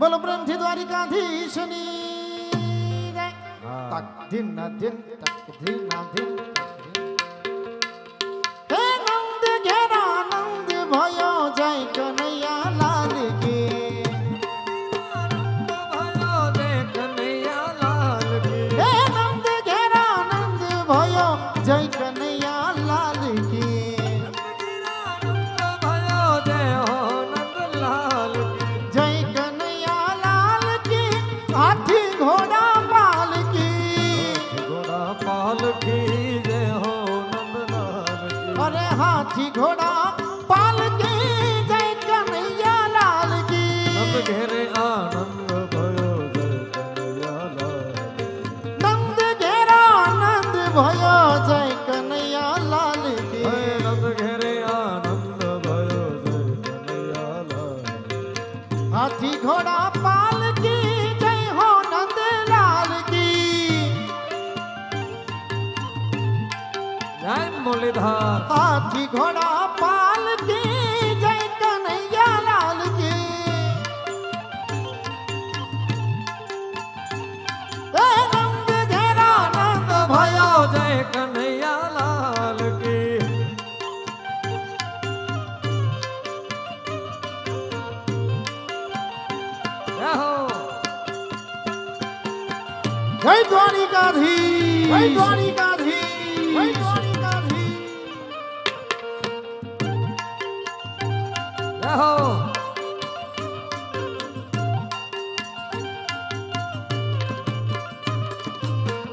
બોલો પ્રેમથી દ્વારિકાધીશની જય. તક ધીન ના ધીન તક ધીન ના ધીન હે નંદ ઘેરા નંદ ભયો જય કનૈયા લાલ કી હે નંદ ઘેરા નંદ ભયો જય કનૈયા લાલ કી हाथी घोड़ा पाल की जय हो नंदलाल की अरे हाथी घोड़ा पाल की जय कन्हैया लाल की नंद घेरे आनंद भयो जय कन्हैया लाल नंद घेरा आनंद भयो जय कन्हैया लाल की नंद घेरे आनंद भयो जय कन्हैया लाल हाथी घोड़ा पाल की मुरलीधर हाथी घोड़ा पाल की जय कन्हैया लाल की नंद घेरा नंद भयो जय कन्हैया लाल की जय द्वारिकाधीश जय द्वारिकाधीश जय द्वारिकाधीश हो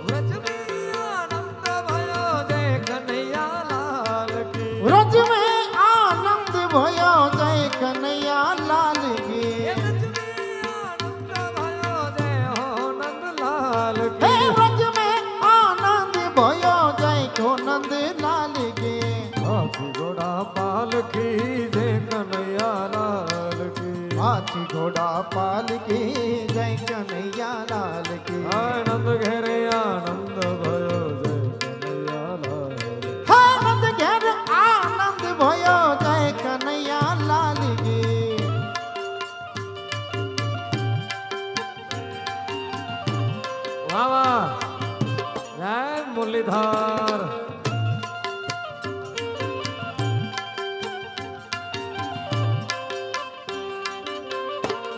व्रज में आनंद भयो जय कन्हैया लाल की व्रज में आनंद भयो जय कन्हैया लाल की व्रज में आनंद भयो जय हो नंद लाल की व्रज में आनंद भयो जय हो नंद लाल की हाथी घोड़ा पाल की जय कन्हैया लाल की हाथी घोड़ा पाल की जय कन्हैया लाल की आनंद घेरे आनंद भयो जय कन्हैया लाल आनंद घेरे आनंद भयो जय कन्हैया लाल की वाह वाह जय मुरलीधर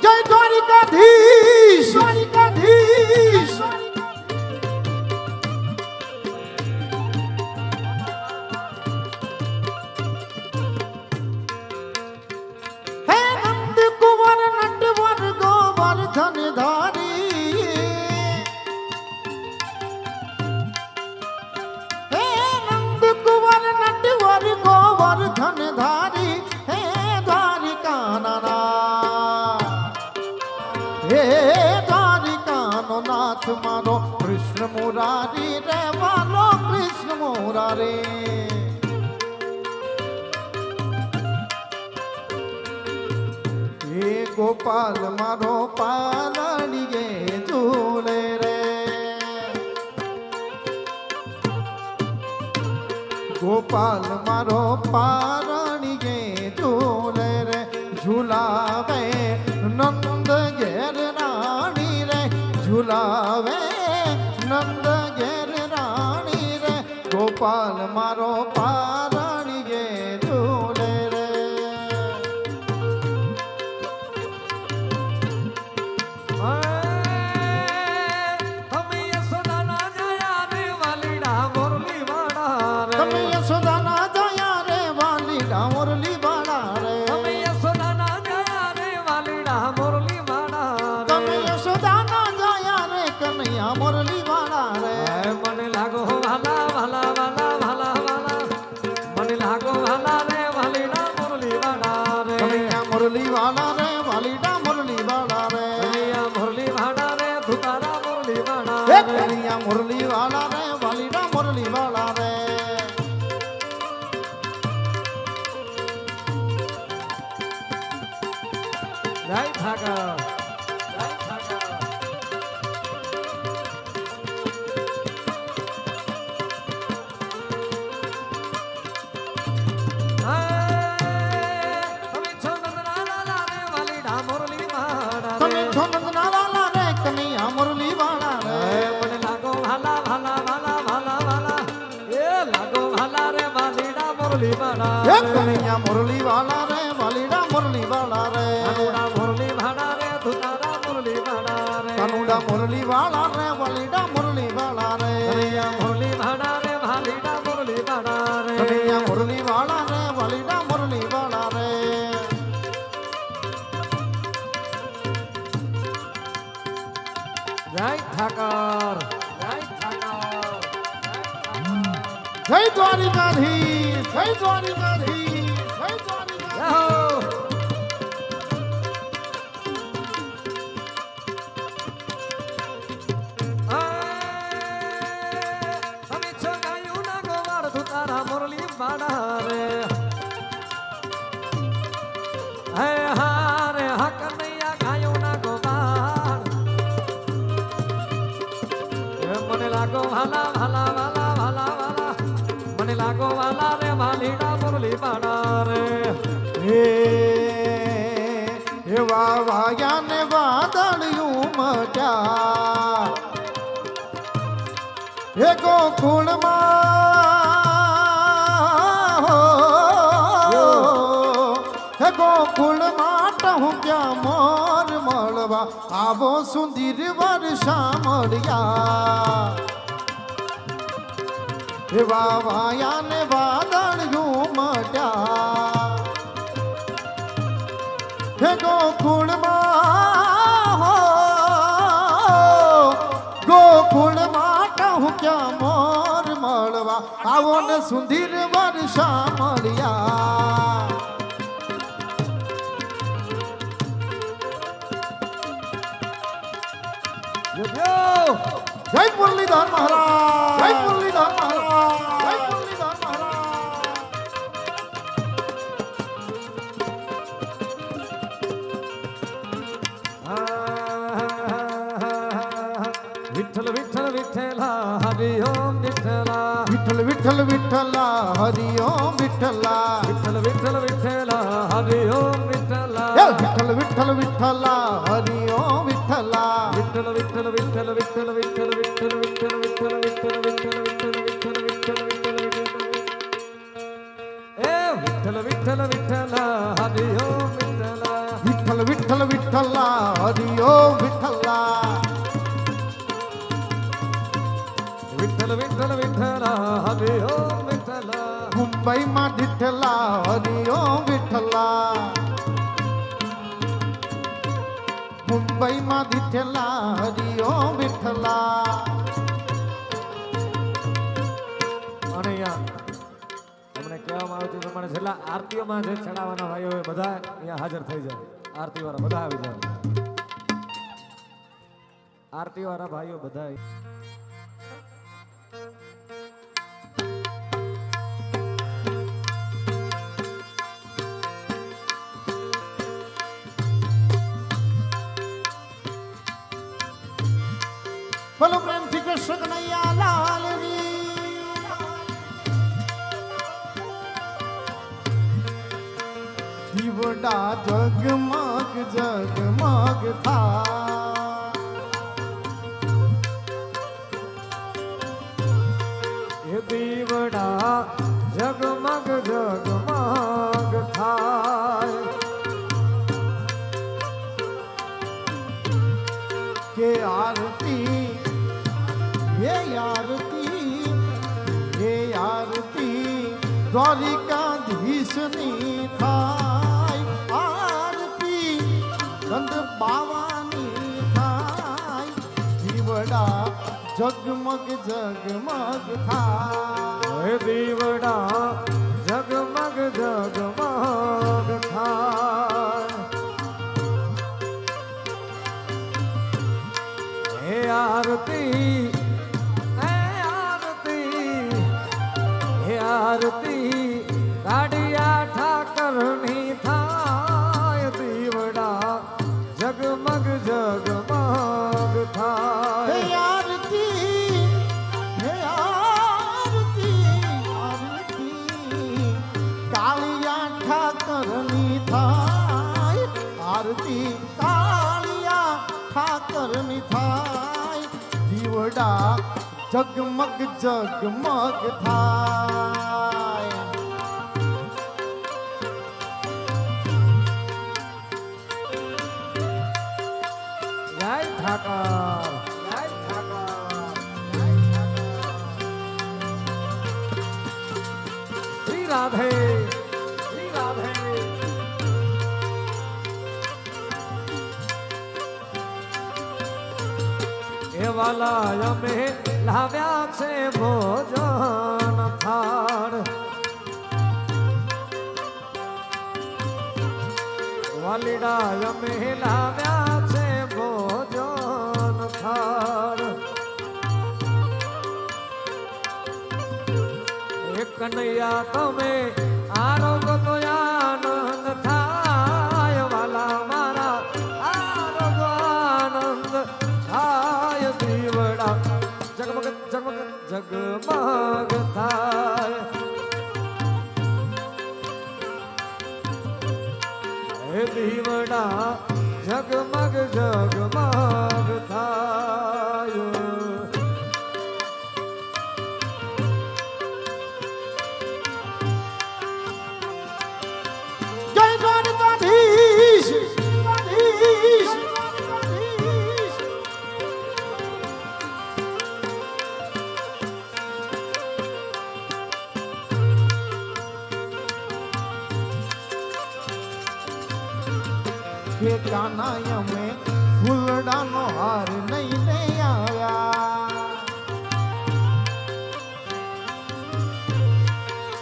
जय द्वारिकाधीश द्वारिकाधीश हे नंद कुंवर नटवर गोवर्धन धारी हे नंद कुंवर नटवर गोवर्धन धारी हे द्वारिका नाना हे द्वारिकानो नाथ मारो कृष्ण मुरारी रे वालो कृष्ण मुरारी हे गोपाल मारो पालनी गे झूले रे गोपाल मारो पालनी गे झूले रे झूलावे नंद घेर रानी रे झूलावे नंद घेर रानी रे गोपाल मारो पारानी गे झूले रे हम यशोदा ना जया रे वालीडा मुरली वाड़ा रे हम यशोदा ना जया रे वालीडा मुरली वाड़ा रे हम यशोदा ना जया रे वालीडा मुरली वाड़ा रे हम यशोदा ना जया रे कन्हैया मुरली वाड़ा रे मन लागो भाला भाला भाला भाला भाला मन लागो भाला रे वालीडा मुरली वाड़ा रे कन्हैया मुरली वाड़ा रे वालीडा मुरली वाड़ा रे कन्हैया मुरली वाड़ा रे धुतारा मुरली वाड़ा रे कन्हैया मुरली वाड़ा रे वालीडा मुरली वाड़ा रे जय भागा जय भागा તમે છો मुरली बाड़ा कन्हैया मुरली वाला रे वालीड़ा मुरली वाला रे कानूड़ा मुरली भाड़ा रे धुतारा मुरली भाड़ा रे कानूड़ा मुरली वाला रे वालीड़ा मुरली वाला रे कन्हैया मुरली भाड़ा रे वालीड़ा मुरली भाड़ा रे कन्हैया मुरली वाला रे वालीड़ा मुरली वाला रे जय ठाकर जय ठाकर जय द्वारिकाधीश जय द्वारिकाधीश जय द्वारिकाधीश समीक्षा गायू ना गोवार धुतारा मुरली बाड़ा रे है हारे हक नैया गायू ना गोवार मने लागो भाला भाला भाला भाला भाला मने लागो वाला रे वालीड़ा मुरली बाड़ा रे हे वाया ने वादळियूं मट्या हे गोकुळ हे गोकुळ टहु क्या मोर मळवा आवो सुंदर वर्षा मळ्या हे वाया ने वादळियूं मट्या हे गोकुळ टहु क्या मोर मळवा आवो ने सुंदर वर्षा मळ्या जय मुरलीधर महाराज जय मुरलीधर महाराज जय मुरलीधर महाराज विठ्ठल विठ्ठल विठ्ठला हरि ओम विठ्ठला विठ्ठल विठ्ठल विठ्ठला हरि ओम विठ्ठला विठ्ठल विठ्ठल विठ्ठला हरि ओम विठ्ठला विठ्ठल विठ्ठल विठ्ठला हरि ओम विठ्ठला विठ्ठल विठ्ठल विठ्ठल विठ्ठल विठ्ठल विठ्ठल विठ्ठल विठ्ठल विठ्ठल विठ्ठल विठ्ठल विठ्ठल विठ्ठल विठ्ठल ए विठ्ठल विठ्ठल विठ्ठला हरि ओम विठ्ठला विठ्ठल विठ्ठल विठ्ठला हरि ओम विठ्ठला विठ्ठल विठ्ठल विठ्ठला हरि ओम विठ्ठला मुंबई मा विठ्ठला हरि ओम विठ्ठला मुंबई मा विठ्ठला हरि ओम विठ्ठला અને અમને કહેવામાં આવ્યું હતું પ્રમાણે છેલ્લા આરતીઓમાં જે ચડાવવાના ભાઈઓ બધા અહીંયા હાજર થઈ જાય આરતી વાળા બધા આવી જાય આરતી વાળા ભાઈઓ બધા બોલો પ્રેમથી કૃષ્ણ કનૈયા લાલની દીવડા જગમગ જગમગ થા એ દીવડા જગમગ જગમગ થાય કે આરતી ये आरती द्वारिकाधीश नी थाय आरती गंध बावानी थाय दीवड़ा जगमग जगमग थाय दीवड़ा जगमग जगमग थाय हे आरती आरती काढ़िया ठाकरनी थाय दीवड़ा जगमग जगमग थाय हे आरती आरती कालिया ठाकरनी थाय आरती कालिया ठाकरनी थाय दीवड़ा जगमग जगमग थाय ઠાકર જય ઠાકર જય ઠાકર શ્રી રાધે શ્રી રાધે એ વાલા અમે લાવ્યા છે ભોજન થાળ વાલીડા અમે લાવ્યા છે ભોજન થાળ એક કનૈયા તમે આરોગ્ય તો આનંદ થાય વાલા મારા આરોગ્ય આનંદ થાય દીવડા જગમગ જગમગ જગમગ થાય હે દીવડા જગમગ જગમગ થાય જય દ્વારકાધીશ દ્વારકાધીશ કે કાનાય અમે ફૂલડાનો હાર નહીં લઈ આવ્યા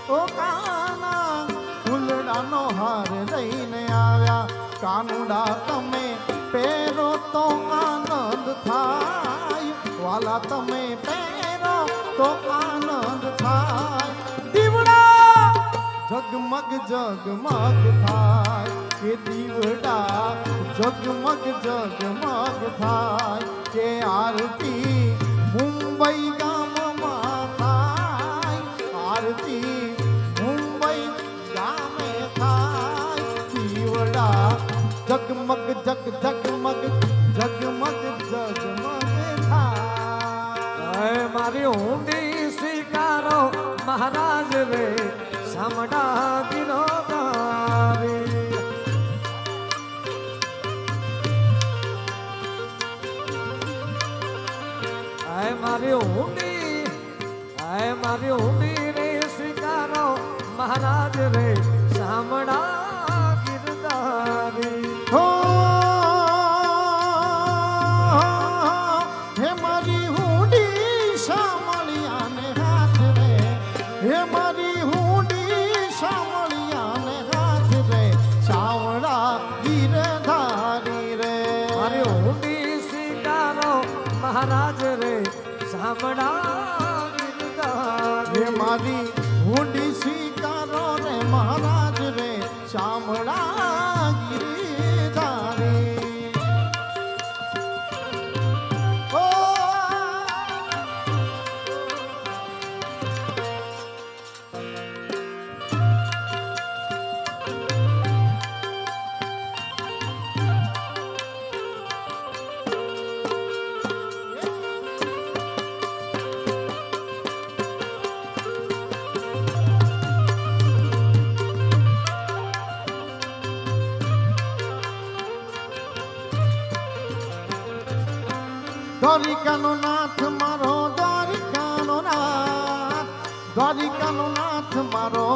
ઓ કાના ફૂલડાનો હાર લઈને આવ્યા કાનુડા તમે પહેરો તો આનંદ થાય વાલા તમે પહેરો તો આનંદ થાય દીવડા જગમગ જગમગ થાય કે દીવડા જગમગ જગમગ થાય કે આરતી મુંબઈ ગામમાં થાય આરતી મુંબઈ ગામે થાય દીવડા જગમગ જગ જગમગ જગમગ જગમગ થાય મારી ઊંડી સ્વીકારો મહારાજ રે સામડા ગિરોધારી મારી ઊંડી રે સ્વીકારો મહારાજ રે સામડા ગિરધારી હો હે મારી ઊંડી સામળિયાને હાથ રે હે મારી ઊંડી સામળિયાને હાથ રે સામડા ગિરધારી રે મારી ઊંડી સ્વીકારો મહારાજ રે સામડા ગિરધારી મારી ઊંડી સ્વીકારો રે મહારાજ રે સામડા ગિરધારી ઓ દ્વારિકાનો નાથ મારો દ્વારિકાનો નાથ મારો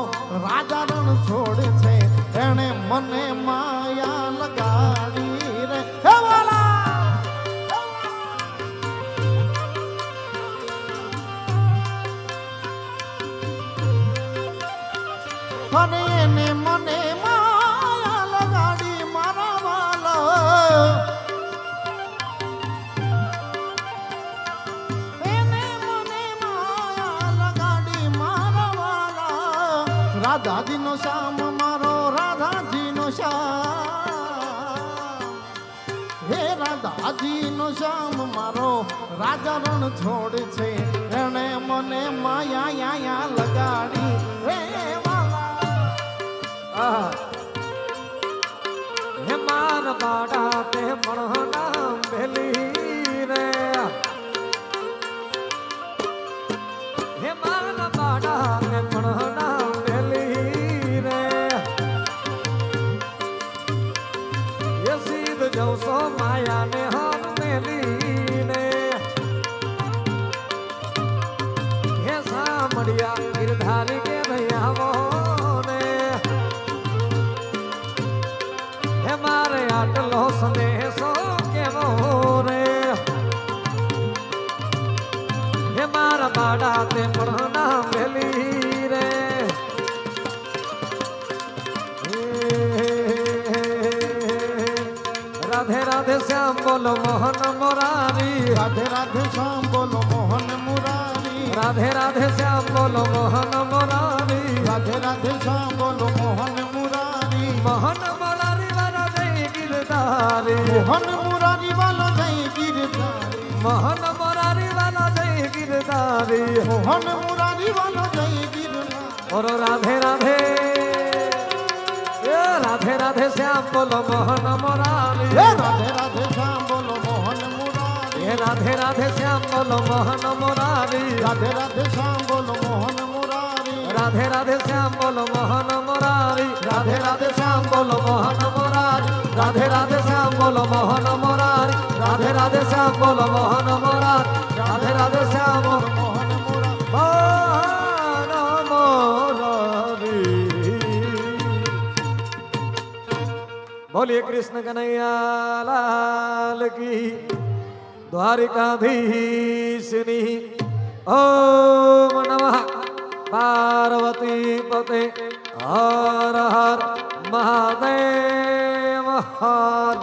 રાજા રણ છોડ છે એને મને માયા લગાડી રે હે વાલા અને એને મને માયા લગાડી મારા વાલા રાધાજીનો શ્યામ મારો રાધાજીનો શ્યામ હે રાધાજીનો શ્યામ મારો રાજા રણ છોડ છે એને મને માયા લગાડી રે વાલા હે માર બાડા તે પણ નામ ભેલી રે હે માર બાડા તે પણ નામ જવસો માયા ને હર મેલી મળ્યા ગિરધારી કે ભૈયા મોને હે મારે આટલો સંદેશો કેવો રે હે મારા બાડા તે પણ ના મેલી રે राधे राधे श्याम बोलो मोहन मुरारी राधे राधे श्याम बोलो मोहन मुरारी राधे राधे श्याम बोलो मोहन मुरारी राधे राधे श्याम बोलो मोहन मुरारी मोहन मुरारी वाला जय गिरधारी मोहन मुरारी वाला जय गिरधारी मोहन मुरारी वाला जय गिरधारी मोहन मुरारी वाला जय गिरधारी और राधे राधे राधे राधे श्याम बोलो मोहन मुरारी राधे राधे श्याम बोलो मोहन मुरारी राधे राधे श्याम बोलो मोहन मुरारी राधे राधे श्याम बोलो मोहन मुरारी राधे राधे श्याम बोलो मोहन मुरारी राधे राधे श्याम बोलो मोहन मुरारी राधे राधे श्याम बोलो मोहन मुरारी राधे राधे श्याम बोलो मोहन मुरारी राधे राधे श्याम बोलो मोहन मुरारी मोहन मुरारी बोलिए कृष्ण कन्हैया लाल की द्वारिकाधीशनी ओम नमः पार्वती पते हर हर महादेव हर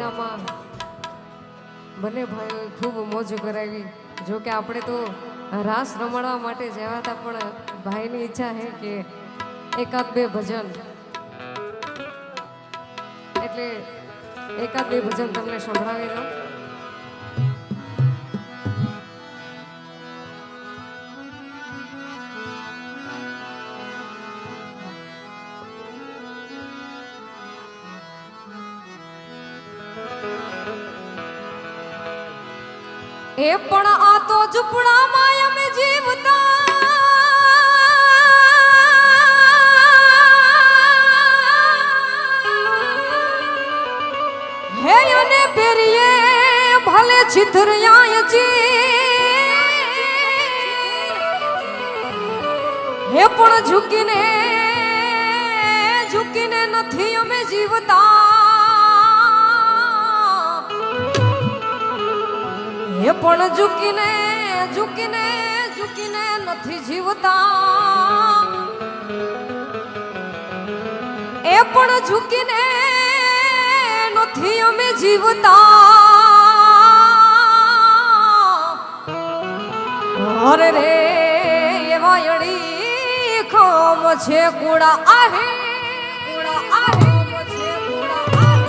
ડાયરામાં બંને ભાઈઓએ ખૂબ મોજ કરાવી. જો કે આપણે તો રાસ રમાડવા માટે જ આવ્યા હતા, પણ ભાઈની ઈચ્છા છે કે એકાદ બે ભજન, એટલે એકાદ બે ભજન તમને સંભળાવી દઉં. એ પણ આ તો ઝૂંપડામાં અમે જીવતા, હે અને પેરીએ ભલે છિતરિયા હે પણ ઝૂકીને ઝૂકીને નથી અમે જીવતા. એ પણ ઝૂકીને ઝૂકીને ઝૂકીને નથી જીવતા. એ પણ ઝૂકીને નથી અમે જીવતા. અરે રે એવા અડી ખમ છે કુડા આહે, કુડા આહે છે કુડા આહે.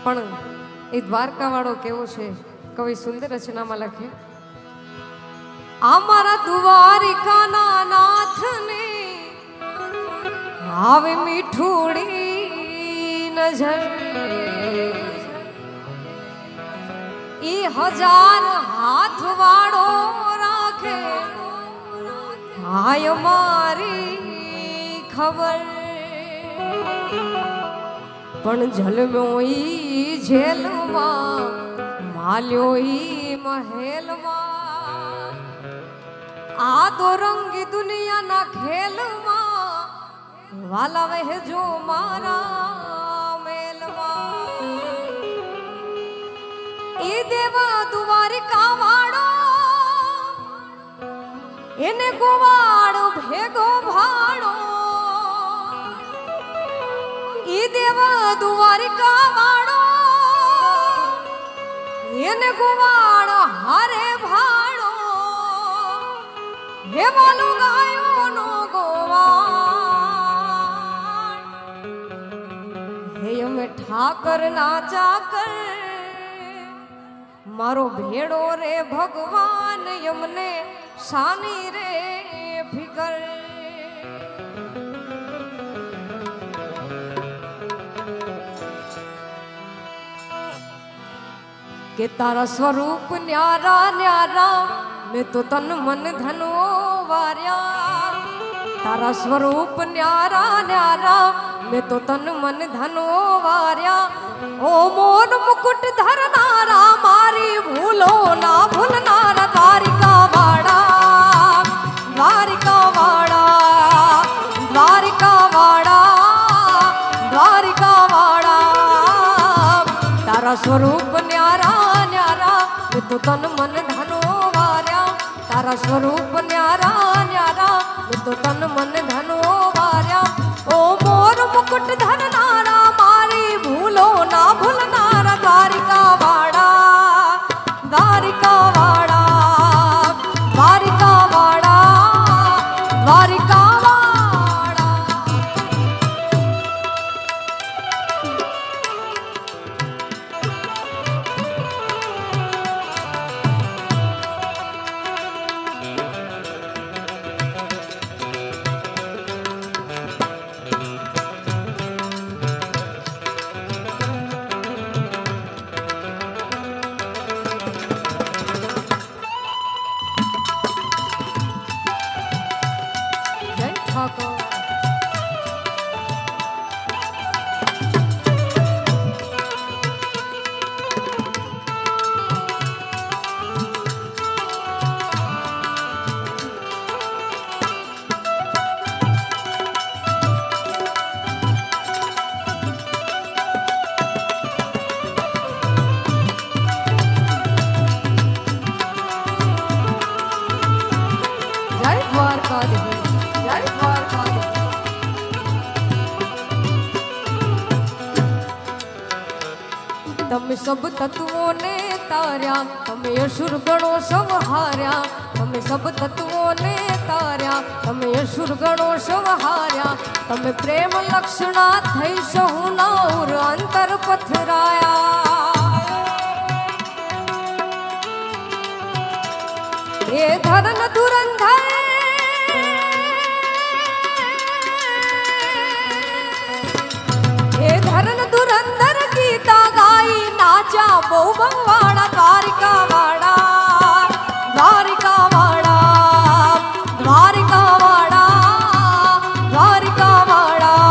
પણ એ દ્વારકા વાળો કેવો છે, કવિ સુંદર રચનામાં લખે, અમારા દ્વારિકાના નાથને આવે મીઠુડી નજર. ઈ 1000 હાથ વાળો રાખે હાય મારી ખબર. પણ જલમ્યો ઈ જેલમાં, માલ્યો ઈ મહેલમાં. આ તો રંગી દુનિયાના ખેલમાં, વાલા વહેજો મારા મેલમાં. ઈ દેવા દ્વારિકા વાળો એને ગોવાળો ભેગો ભાડો. ઈ દેવા દ્વારિકા વાળો એને ગોવાળો હારે ભાડો. હે બોલો ગાયો નો ગોવાળ, હે અમે ઠાકર ના ચાકર. મારો ભેડો રે ભગવાન એમને શાની રે ફિકર. કે તારા સ્વરૂપ ન્યારા ન્યારા, મેં તો તન મન ધન વાર્યા. તારા સ્વરૂપ ન્યારા ન્યારા, મેં તો તન મન ધન વાર્યા. ઓ મોન મુકુટ ધરનારા, મારી ભૂલો ના ભૂલનારા. દ્વારિકા વાળા, દ્વારિકા વાળા, દ્વારિકા વાળા, દ્વારિકા વાળા. તારા સ્વરૂપ ન્યારા ન્યારા, મેં તો તન મન ધનો વાર્યા. તારા સ્વરૂપ ન્યારા ન્યારા, મેં તો તન મન ધનો વાર્યા. ઓ મોર મુકુટ ધરનારા, મારી ભૂલો ના ભૂલનારા. દ્વારિકા વાળા, દ્વારિકા વાળા, દ્વારિકા વાળા, દ્વારિકા વાળા. તમે સબ તત્વોને તાર્યા, તમે અસુર ગણો સંહાર્યા, તમે સબ તત્વોને તાર્યા, તમે અસુર ગણો સંહાર્યા, તમે પ્રેમ લક્ષણા થઈ સહુના ઉર અંતર પથરાયા. એ ધરન ધુરંધર એ ધરન ધુરંધર ગીતા ગાઈ નાચા બહુ બંગવાડા દ્વારિકા વાડા, દ્વારિકા વાડા, દ્વારિકા વાડા, દ્વારિકા વાડા.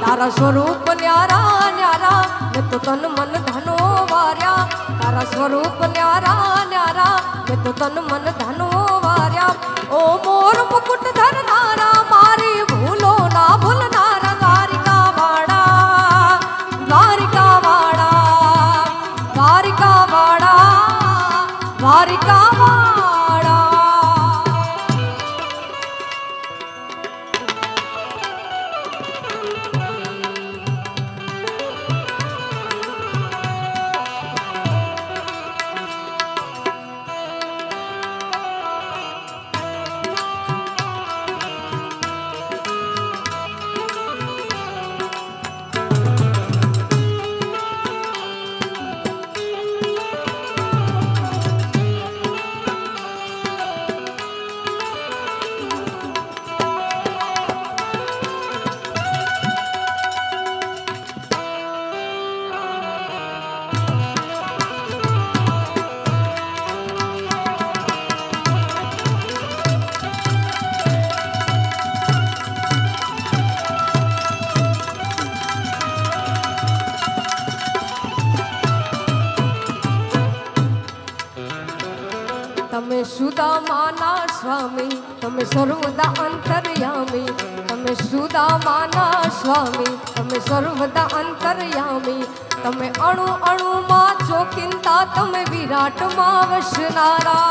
તારા સ્વરૂપ ન્યારા ન્યારા મેં તો તન મન ધનો વાર્યા, તારા સ્વરૂપ ન્યારા ન્યારા મેં તો તન મન ધનો વાર્યા. ઓ મોર મુકુટ ધરનારા મારી ભૂલો ના ભૂલનારા દ્વારિકા વાડા, દ્વારિકા વાડા, દ્વારિકા વાડા, દ્વારિકા વાડા. તમે સુદામાના સ્વામી, તમે સર્વદા અંતર્યામી, તમે સુદામાના સ્વામી, તમે સર્વદા અંતર્યામી, તમે અણુ અણુમાં ચોકિંતા, તમે વિરાટમાં વસનારા.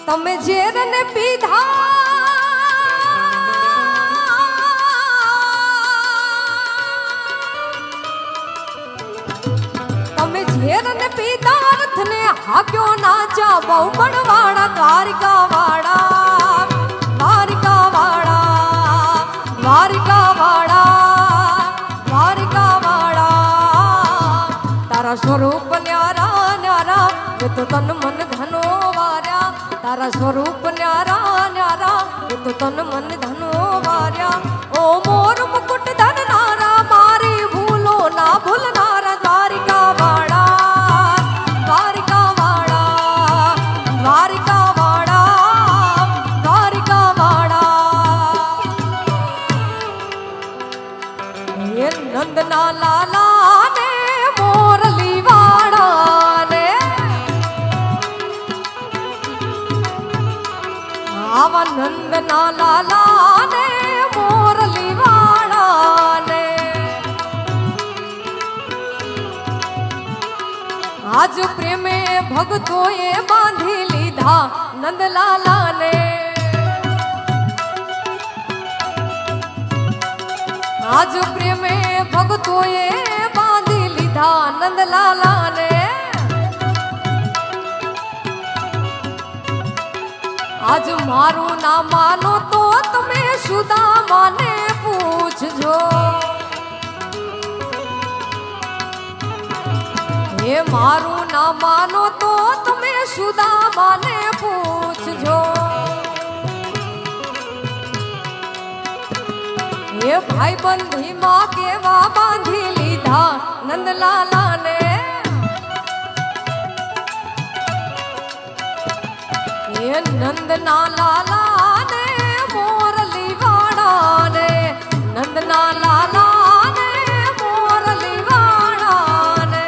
તમે ઝેરને પીધા ઝેરને પીતા રથને હાક્યો નાચા બહુ બળવાડા દ્વારિકા વાડા, દ્વારિકા વાડા, દ્વારિકા વાડા, દ્વારિકા વાડા. તારા સ્વરૂપ ન્યારા ન્યારા મેં તો તન મન ધનો વાર્યા, તારા સ્વરૂપ ન્યારા ન્યારા મેં તો તન મન ધનો વાર્યા. ઓ મોર મુકુટ ધરનારા મારી ભૂલો ના ભૂલનારા દ્વારિકા વાડા, દ્વારિકા વાડા, દ્વારિકા વાડા, દ્વારિકા વાડા. એ નંદના લાલા ને મોરલી વાડા ને આવા નંદના લાલા ને મોરલી વાડા ને આજ પ્રેમે ભક્તોએ બાંધી લીધા નંદલાલા ને. આજ પ્રેમે ભક્તોએ બાંધી લીધા નંદલાલા ને. આજ મારું ના માનો તો તમે સુદામાને પૂછજો, એ મારું ના માનો તો તમે સુદામાને પૂછજો. એ ભાઈ બંધીમાં કેવા બાંધી લીધા નંદલાલા ને. એ નંદના લાલા ને મોરલી વાડા ને, નંદના લાલા ને મોરલી વાડા ને.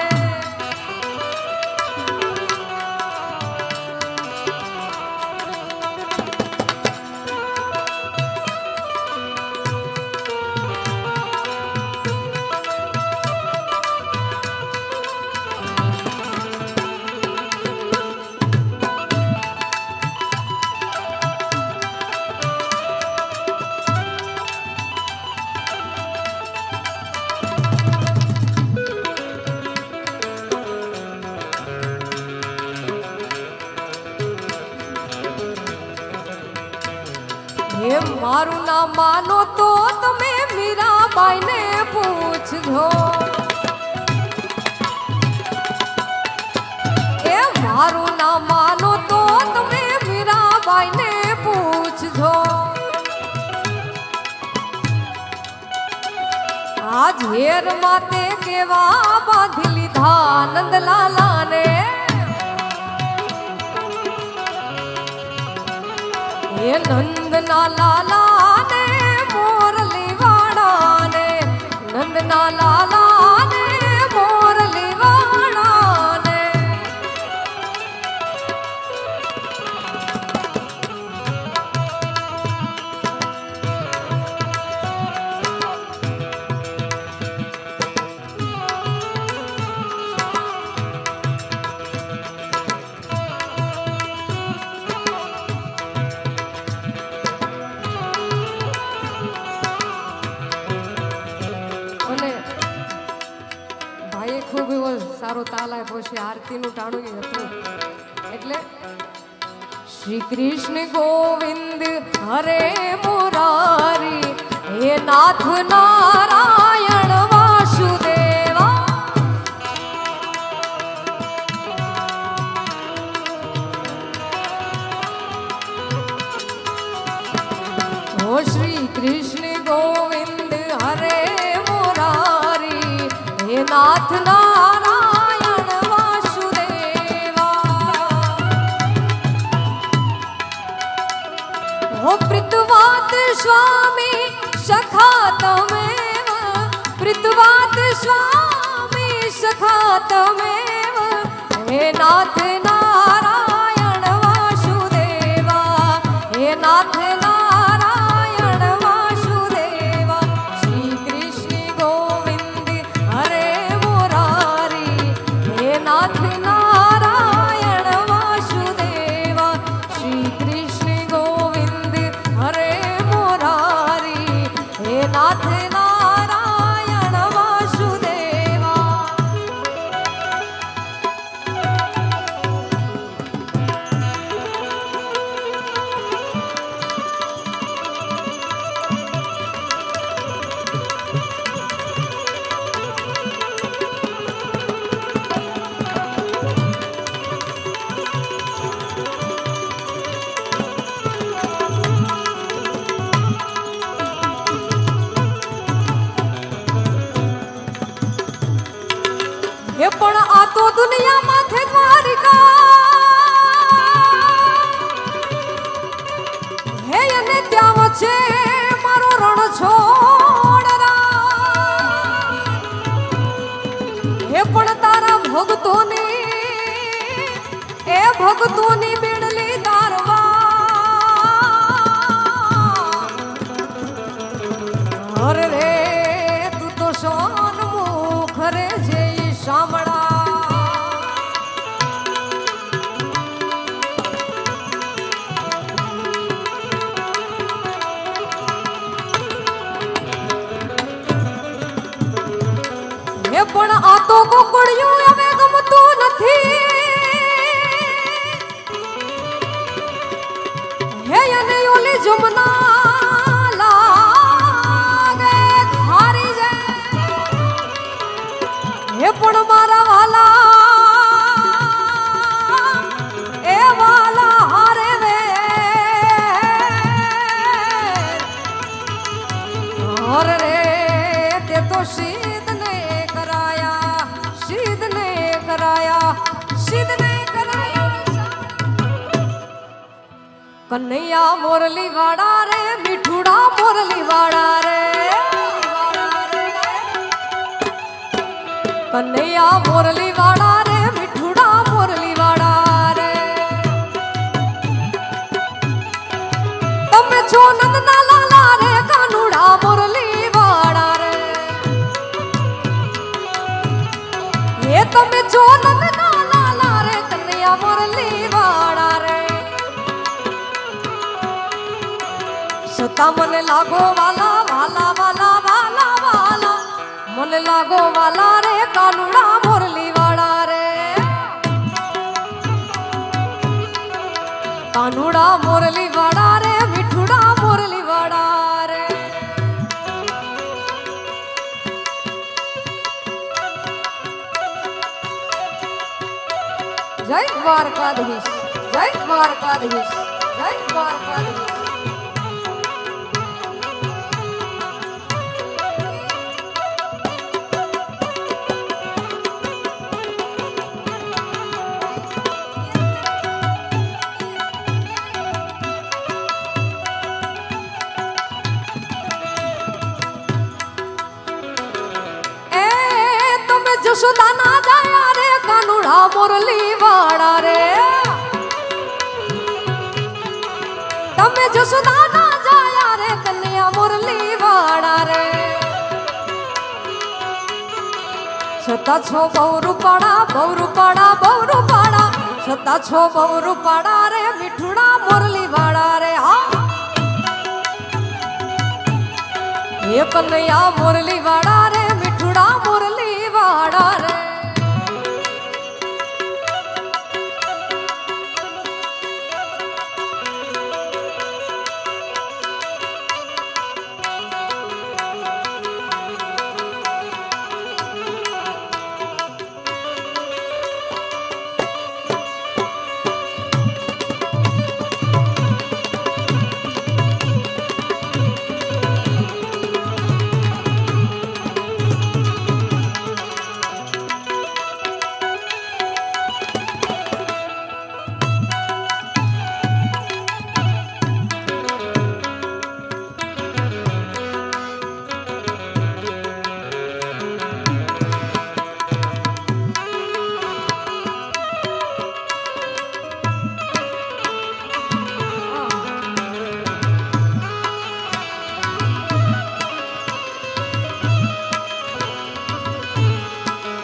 હે મારું ના માનો તો તમે મીરાબાઈને પૂછજો. હે મારું ના માનો તો તમે મીરાબાઈને પૂછજો. આ ઝેર માતે કેવા બાંધી લીધા નંદલાલાને. હે નંદના લાલાને મોરલી વાળાને, નંદના લાલાને મોરલી વાળાને. ખૂબ એવો સારો તાલ આપ્યો છે. આરતીનું ટાણું હતું એટલે શ્રી કૃષ્ણ ગોવિંદ હરે મુરારી હે નાથ નારાયણ વાસુદેવા. ઓ શ્રી કૃષ્ણ ગોવિંદ હરે મુરારી હે નાથ નારાયણ વાસુદેવા. હો પ્રીતવાત સ્વામી સખા તમેવ, પ્રીતવાત સ્વામી સખા તમેવ હે નાથ નારાયણ વાસુદેવા. હે નાથ નારાયણ વાસુદેવા. શ્રી કૃષ્ણ ગોવિંદ હરે મુરારી હે નાથ નારાયણ વાસુદેવા. શ્રી કૃષ્ણ ગોવિંદ હરે મુરારી હે નાથ નારાયણ વાસુદેવા. હે પણ આ તો દુનિયા માથે દ્વારિકા. હે અને ત્યાં વચ્ચે મારો રણ છોડરા. હે પણ તારા ભક્તોની એ ભક્તોની બેડલી દારવા. અરે રે તું તો સોનમુખ રે જય શામળા. હે પણ આ તો ગોકળિયું હવે ગમતું નથી. હે અને ઓલી જમના લાગે હારી જાય. હે પણ મારા વાલા એ વાલા હારે રે. હર રે તે તો સિદ્ધ ને કરાયા, સિદ્ધ ને કરાયા, સિદ્ધ ને કરાયા. કનૈયા મોરલી વાળા રે, મીઠુડા મોરલી વાળા રે. કનૈયા મોરલી વાળા રે, મીઠુડા મોરલી વાળા રે. તમે છો નંદના લાલા રે, કાનુડા મોરલી વાળા રે. એ તમે છો નંદના લાલા રે, કનૈયા મોરલી વાળા રે. સતા મને લાગો વાલા વાલા વાલા વાલા વાલા, મને લાગો વાલા રે કાનુડા મોરલી વાળા રે. કાનુડા મોરલી વાળા રે, મીઠુડા મોરલી જય દ્વારકાધીશ, જય દ્વારકાધીશ, જય દ્વારકાધીશ. જશોદાના જાયા રે કાનુડા મુરલી વાળા રે, તમે જશોદાના જાયા રે કન્યા મુરલી વાળા રે. છતાં છો બહુ રૂપાળા, બહુ રૂપાળા, બહુ રૂપાળા, છતાં છો બહુ રૂપાળા રે મીઠુડા મુરલી વાળા રે. હા એ કન્યા મુરલી વાળા રે મીઠુડા મુરલી વાળા રે.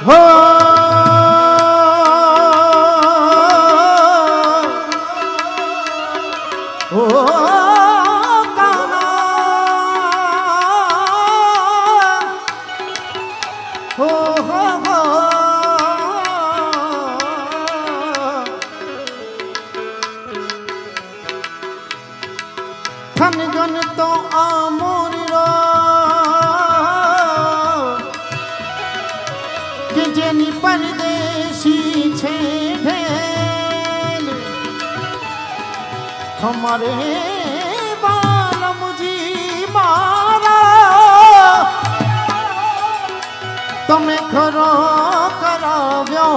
હો ઓ કાના હો થન ગન તો આ મોરી રો કે જેની પરદેશી છે ઢેલ હમારે બાલમજી મારા તમે ખરો કરાવ્યો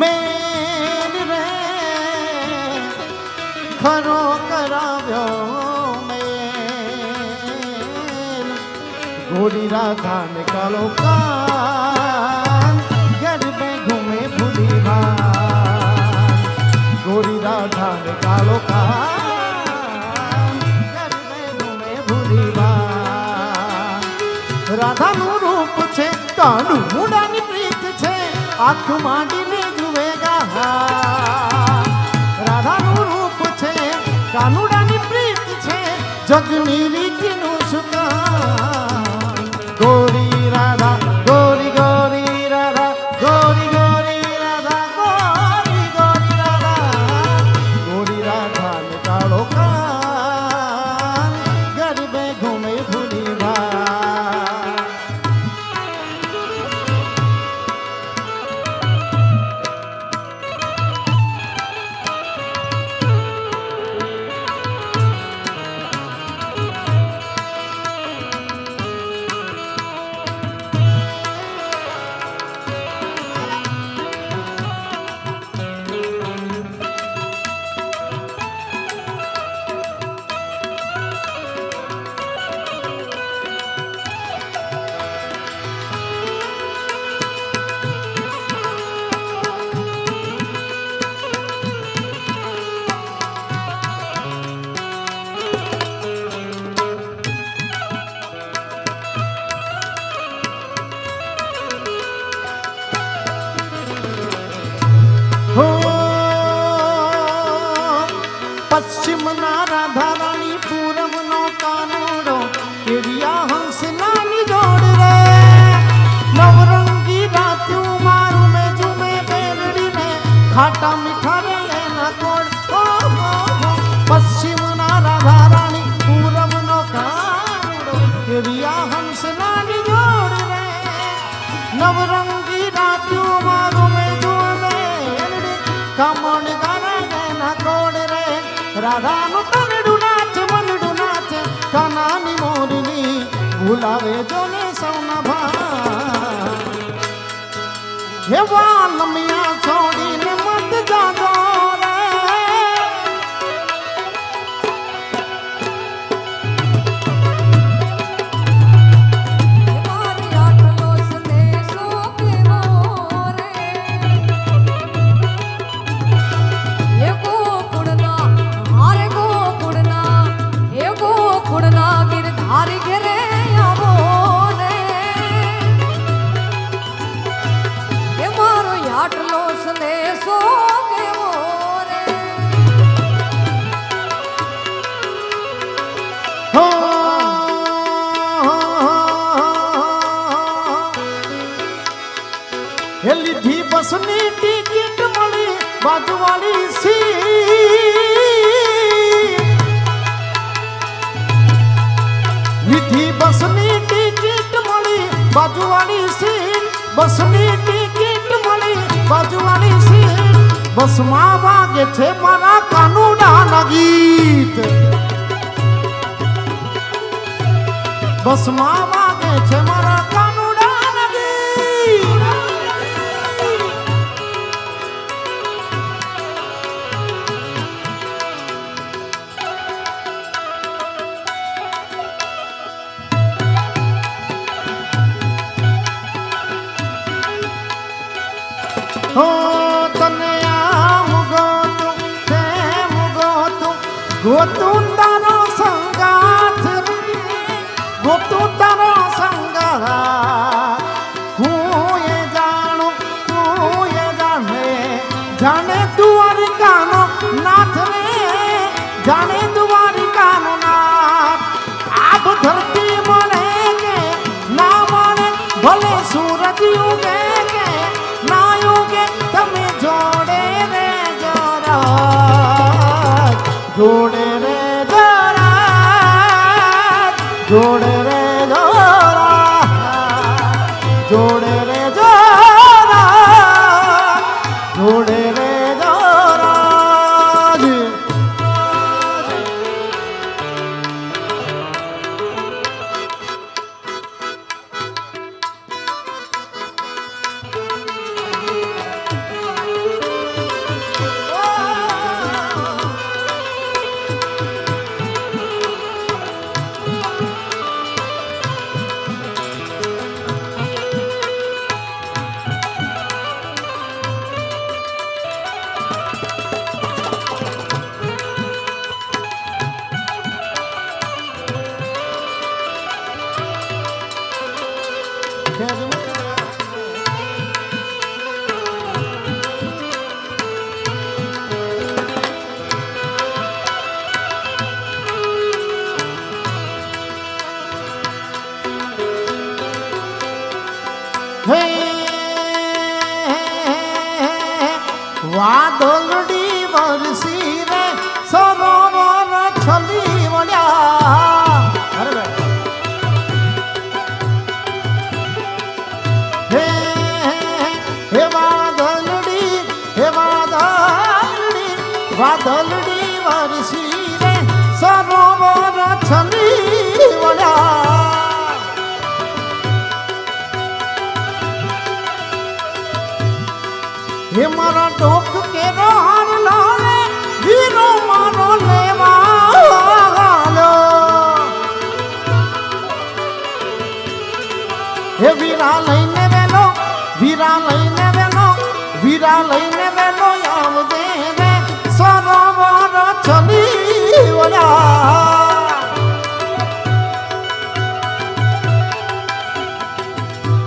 મેલ રે ખરો કરાવ્યો મેલ ઘોડી રાધા ને કાળો કાન ગરબે ઘૂમે ભૂલી ભાન ગોરી રાધા ને કાળો કાન ગરબે ઘૂમે ભૂલી ભાન રાધાનું રૂપ છે કાળું મુડાની પ્રીત છે આંખ માંડીને જુવેગા રાધાનું રૂપ છે કાનુડાની પ્રીત છે જગની રીતિનું સુકાન ગોરી રાધા ગોરી ગોરી રાધા ગોરી ગોરી રાધા ગોરી ગોરી રાધા ગોરી રાધા ને કાળો કાન ગરબે ઘૂમે ભૂલી ભાન પશ્ચિમના રાધા રાણી પૂરબનો કાનુડો કેડિયા હંસ નાની જોડ રે નવરંગી રાત્યું મારું મેં જુમે બેરડીને ખાટા મીઠા રે એના કોડ પશ્ચિમના રાધા રાણી પૂરબનો કાનુડો કેડિયા હંસ નાની જોડ રે નવરંગી રાત્યું મારું મેં જુમે બેરડી કામ રાધાનું તનડું નાચે મનડું નાચે કાનાની મોરલી ભૂલાવે જોને સૌના ભા હે વાલમિયા છોડીને મત જાગો રે મારી આટલો સંદેશો કેવો રે એ ગોકુળના હારે ગોકુળના એ ગોકુળના ગિરધારી ઘેરે આવો ને એ મારો આટલો સંદેશો કેવો રે હો હે લીધી બસની ટિકિટ મળી બાજુવાળી સી લીધી બસની ટિકિટ મળી બાજુવાળી સીટ બસની ટિકિટ મળી બાજુવાળી સીટ બસમાં વાગે છે મારા કાનુડાના ગીત બસમાં વાગે છે મારા કાનુડાના ગીત હો તને આમ ગોતું તેમ ગોતું ગોતું તારો સંગાથ રે ગોતું તારો સંગાથ હું એ જાણું તું એ જાણે જાણે દ્વારિકાનો નાથ રે જાણે દ્વારિકાનો નાથ આપ ધરતી મળે કે ના મળે ભલે સૂરજ ઉગે કે ના ઉગે તમે જોડે રે જોરા જોડે રે જોરા જોડે રે જોરા જોડે રે જોરા જોડે રે જોરા વાદળડી વરસી રે સરોવર છલી વળ્યા હે હે વાદળડી વાદળડી વરસી રે સરોવર છલી વળ્યા હે મારા ડોક કેરો હારલો રે વીરો મારો લેવા હે વીરા લઈને વેલો વીરા લઈને વેલો વીરા લઈને વેલો આવજે રે સરોવર છલી વળ્યા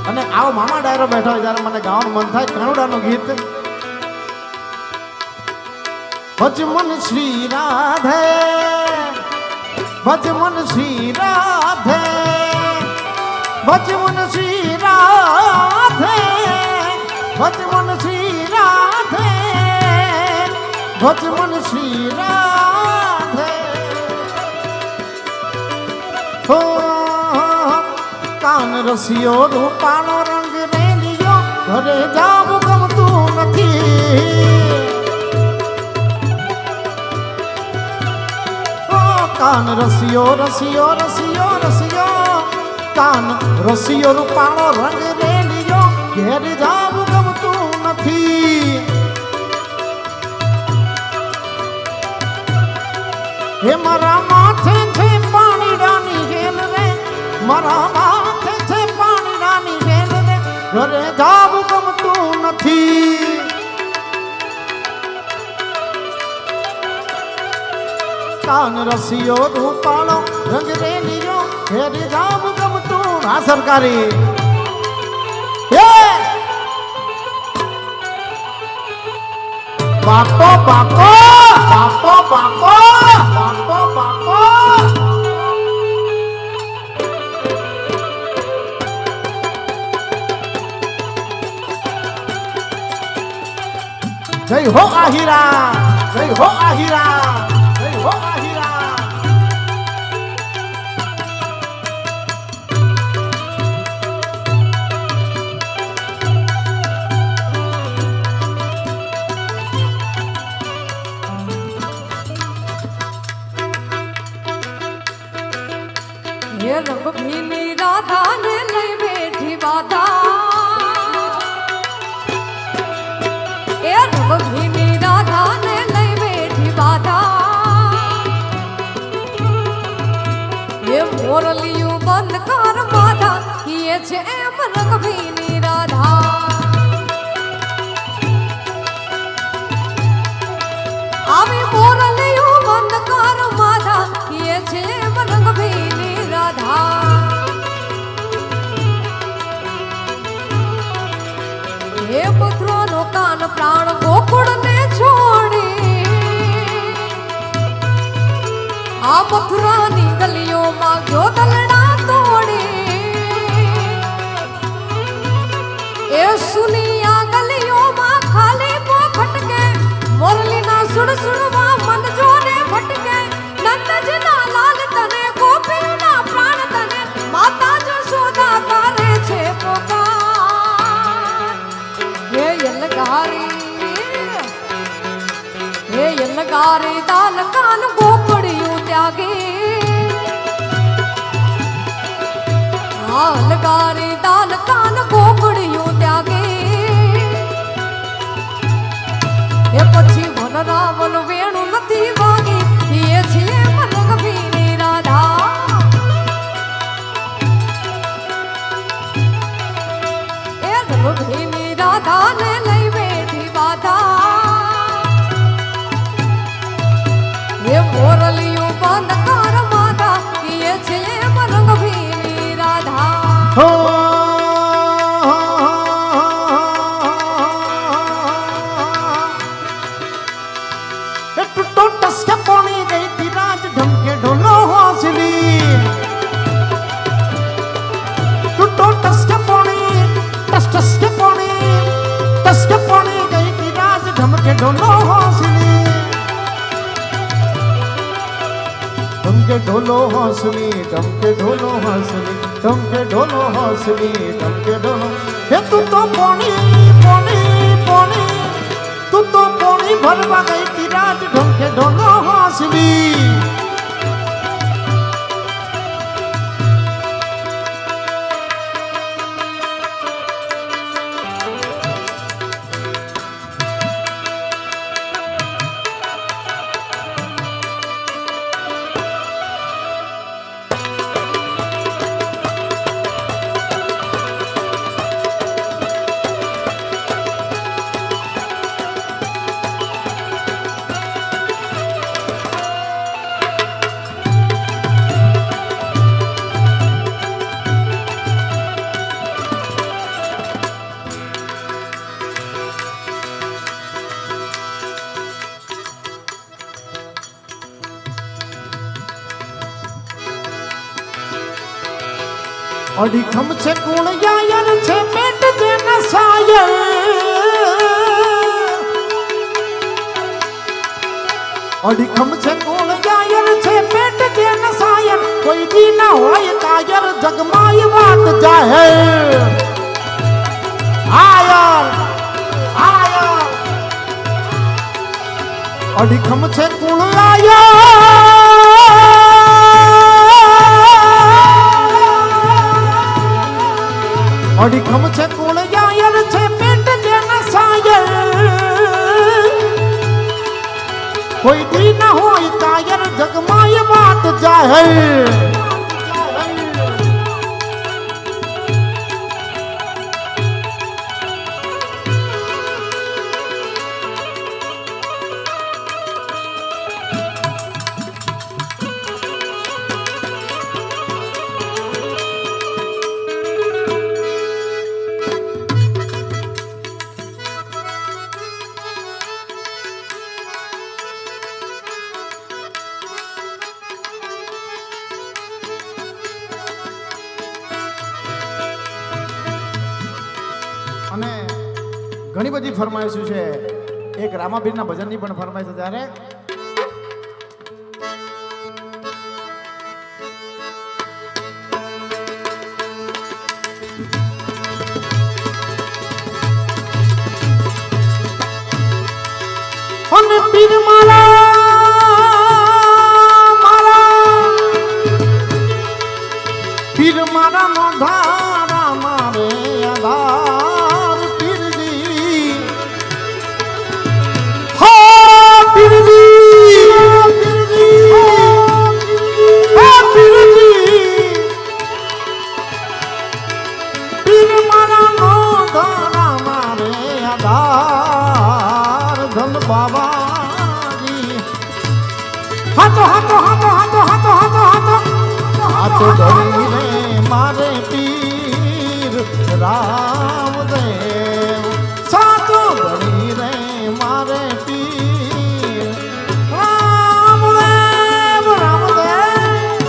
અને આવો મામા ડાયરો બેઠો હોય જ્યારે મને ગાવાનું મન થાય કાનુડાનું ગીત ભજમન શ્રી રાધે ભજમન શ્રી રાધે ભજમન શ્રી રાધે ભજમન શ્રી રાધે ભજમન શ્રી રાધે હો કાન રસિયો રૂપાનો રંગ રેલિયો ઘરે જાવું ગમતું નથી કાન રસિયો રસિયો રસિયો રસિયો કાન રસિયો રૂપાળો રંગ રેલિયો ઘેર જાવું ગમતું નથી હે મારા માથે છે પાણીડાની હેલ રે મારા માથે છે પાણીડાની હેલ રે ઘરે જાવું ગમતું નથી કાન રસિયો રૂપાળો રંગ રેલિયો ઘેર જાવું ગમતું આ સરકારી બાપો બાપો બાપો બાપો બાપો બાપો જય હો આહિરા જય હો આહિરા જય હો આહિરા ये रंग भीनी राधा ने लई बैठी बाधा ये रंग भीनी राधा ने लई बैठी बाधा ये मोरलिયું બંધ કર માધા કિએ છે એમ રંગ ભીની રાધા આવી મોરલિયું બંધ કર માધા કિએ છે એમ રંગ ભીની રાધા હે પુત્રોનો કાન પ્રાણ ગોકુળને છોડી આ મથુરાની ગલીઓમાં ગયો દલડા તોડી એ સુની આ ગલીઓમાં ખાલી પોખટકે મોરલીના સુડ સુડવા મન જોને ભટકે નંદજીના લાલ તને ગોપીઓના પ્રાણ તને માતા જશોદા તારે છે પોકાર હે યલગારી દાલ કાન ગોપડિયું ત્યાગી લગારી દાલ કાન ગોપડિયું ત્યાગી એ પછી વન રાવણ વેણું નથી વાગી એ છે રંગ ભીની રાધા એ રંગ ભીની રાધા ને લઈ બેઠી બાધા એ મોરલિયું બંધ કર માધા એ છે રંગ ભીની રાધા હો टूटो टस के पानी गई थी राज ढमके ढोलो हौसली टूटो टस के पानी टस के पानी गई थी राज ढमके ढोलो हौसली ढमके ढोलो हौसली ढमके ढोलो हौसली ढमके ढोलो हौसली ढमके ढोलो हे तू तो पानी पानी पानी तू तो पानी भरवा गई थी राज ढमके ढोलो हौसली અડીખમ છે કુળ યાયર છે પેટ જે નસાયર અડીખમ છે કુળ યાયર છે પેટ જે નસાયર કોઈ દી ના હોય કાયર જગમાય વાત જાહેર આયર આયર અડીખમ છે કુળ યાયર હે અને ઘણી બધી ફરમાઈશો છે. એક રામાબીરના ભજનની પણ ફરમાઈશ છે. ત્યારે અને પીર પીર મારા નો ધારા મારે આધાર પીરજી હો પીરજી પીર મારા નો ધારા મારે આધાર ધન બાબાજી હાથો હાથો હાથો હાથો હાથો હાથો હાથો હાથો ધરી રે મારે પીર રામદેવ સાચો ધરી રે મારે પીર રામદેવ રામદેવ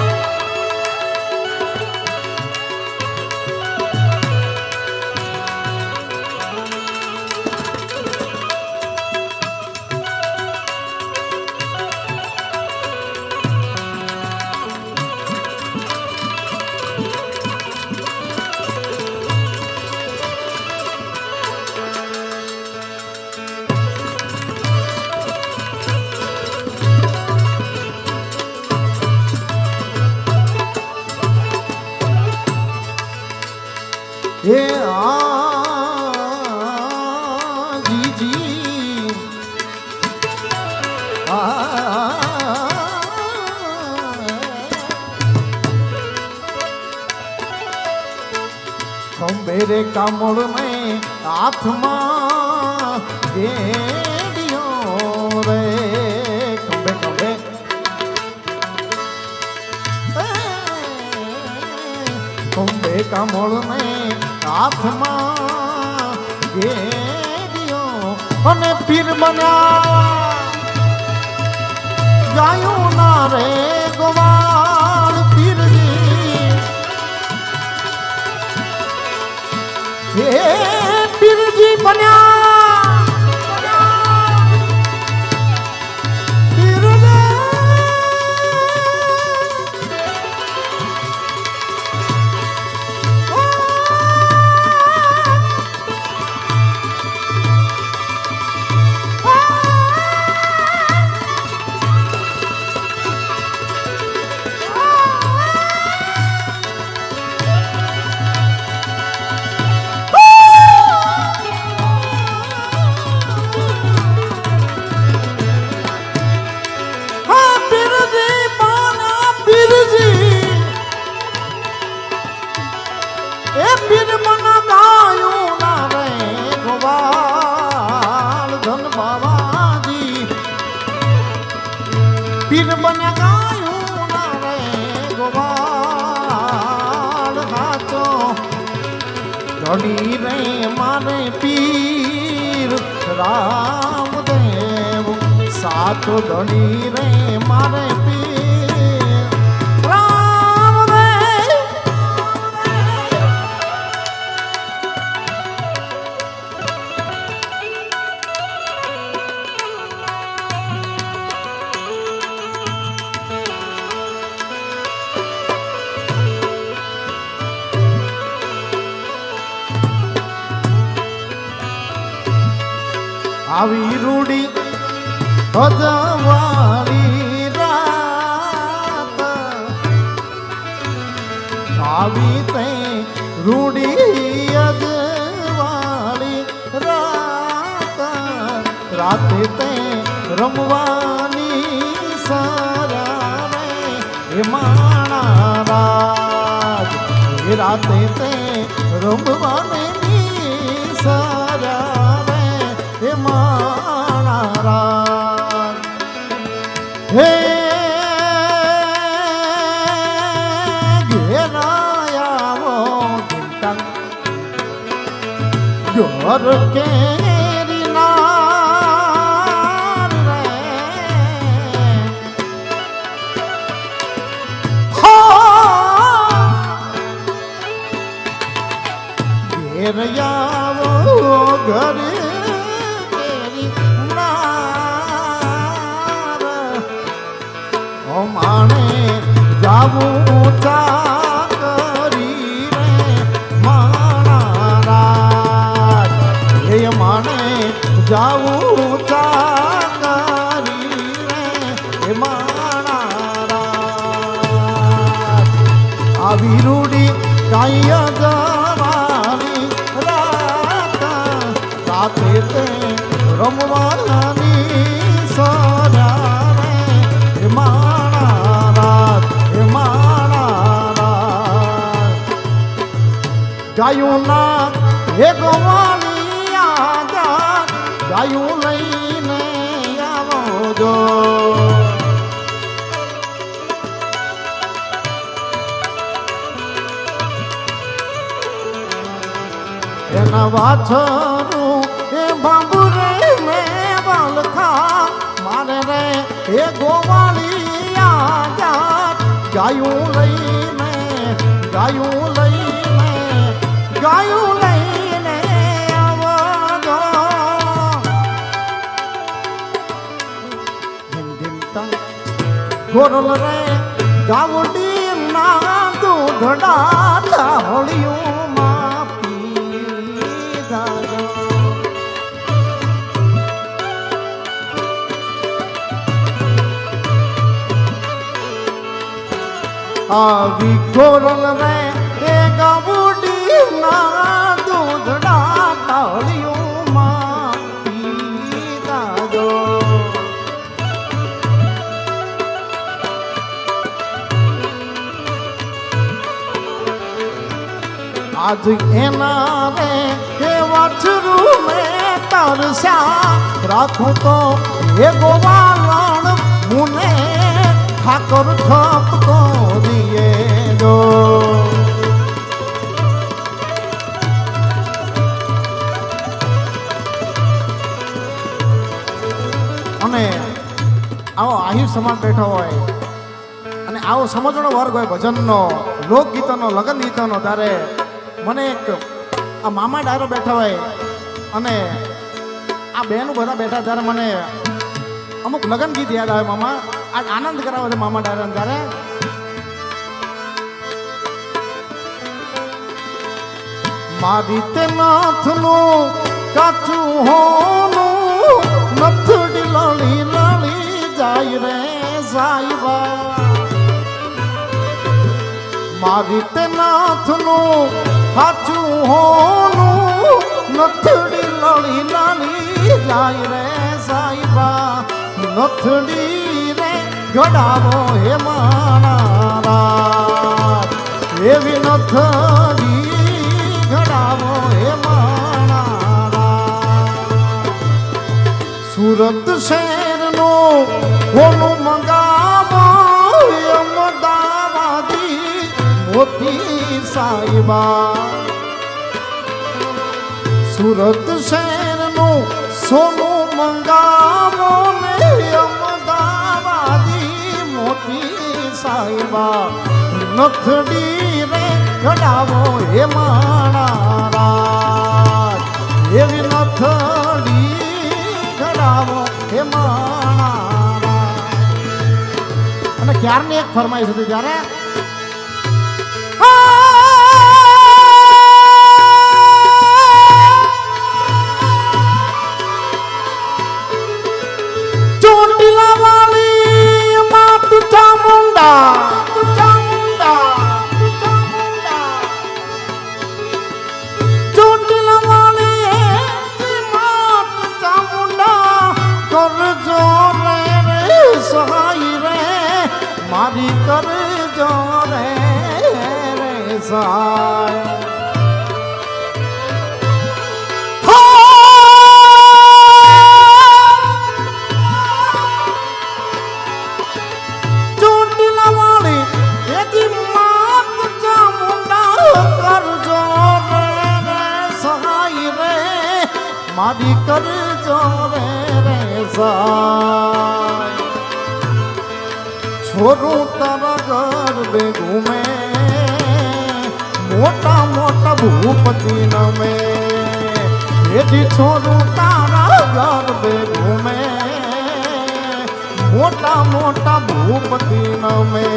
હે જીજી ખંભેરે કામળ મેં હાથમાં ગેડિયો રે ખંભે ખંભે ખંભે કામળ મેં હાથમાં ગેડિયો અને પીર બન્યા ગાયું ના રે ગોવાળ પીરજી હે પીરજી બન્યા પીર બને ગાયું ના રે ગોવાળ હાથો ધણી રે મારે પીર રામદેવ સાચો ધણી રે મારે પીર રામદેવ આવી રૂડી ભજવાળી રાત આવી તે રૂડી અજવાળી રાત રાતે તે રમવાની સારા રે હે માણા રાજ એ રાતે તે રમવાને સારા રે હે માણા રાજ હે ઘેરાયાવો ઘંટા જોર કેરી નાર રે ઘેરયાવો ઘર કેરી નાર ઓ માણે જાવું ચાકરી રે માણા રાજ હે માણે જાવું ચાકરી રે હે માણા રાજ આવી રૂડી કાંઈ જવાની રાતે તે રમવાની સર્યા રે હે માણા રાજ હે માણા રાજ ગાયું ના હે ગોવાળી આજાદ ગાયું લઈને આવો જો એના વાછરું એ બાબુરે મેં બાલખા મારે રે એ ગોવાળી આજાદ ગાયું લઈને આવજો ગોરલ રે ગાવડી ના દૂધડા ધાવળિયું માં પીધાજો આવી ગોરલ રે એ ગાવડી ના દૂધડા ધાવળિયું માં પીધાજો આજ એના રે એ વાછરું મેં તરસ્યા રાખું તો એ ગોવાલણ મુને ઠાકોર ઠપકો દિયે જો અને આવો આહિર સમાજ બેઠો હોય અને આવો સમજણો વર્ગ હોય ભજનનો લોકગીતોનો લગ્ન ગીતોનો ત્યારે મને એક આ મામા ડાયરો બેઠા હોય અને આ બહેનો બધા બેઠા ત્યારે મને અમુક લગ્ન ગીત યાદ આવે મામા આજ આનંદ કરાવે છે મામા ડાયરો ત્યારે મારી તે નાથનું કાચું હોનું નથડી લળી લળી જાય રે સાઈબા મારી તે નાથનું કાચું હોનું નથડી લળી લળી જાય રે સાઈબા નથડી રે ઘડાવો હે માણા રાજ એવી નથડી ઘડાવો હે માણા રાજ સુરત શહેરનો હોનું મંગાવો અમદાવાદી મોતી સાઈબા સુરત શહેરનું સોનું મંગાવો ને અમદાવાદી મોતી સાઈબા નથડી રે ઘડાવો હે માણા રાજ એવી નથડી ઘડાવો હે માણા રાજ અને ક્યારની એક ફરમાઈશ હતી ત્યારે મારી કરે કરજો રે સાય ચોટીલા વાળી એજી માત ચામુંડા કરજો રે સહાય રે મારી કરજો રે સાય છોરું તારા ઘર બે ઘૂમે મોટા મોટા ભૂપતિ નમે એથી છોરું તારા ઘર બે ઘૂમે મોટા મોટા ભૂપતિ નમે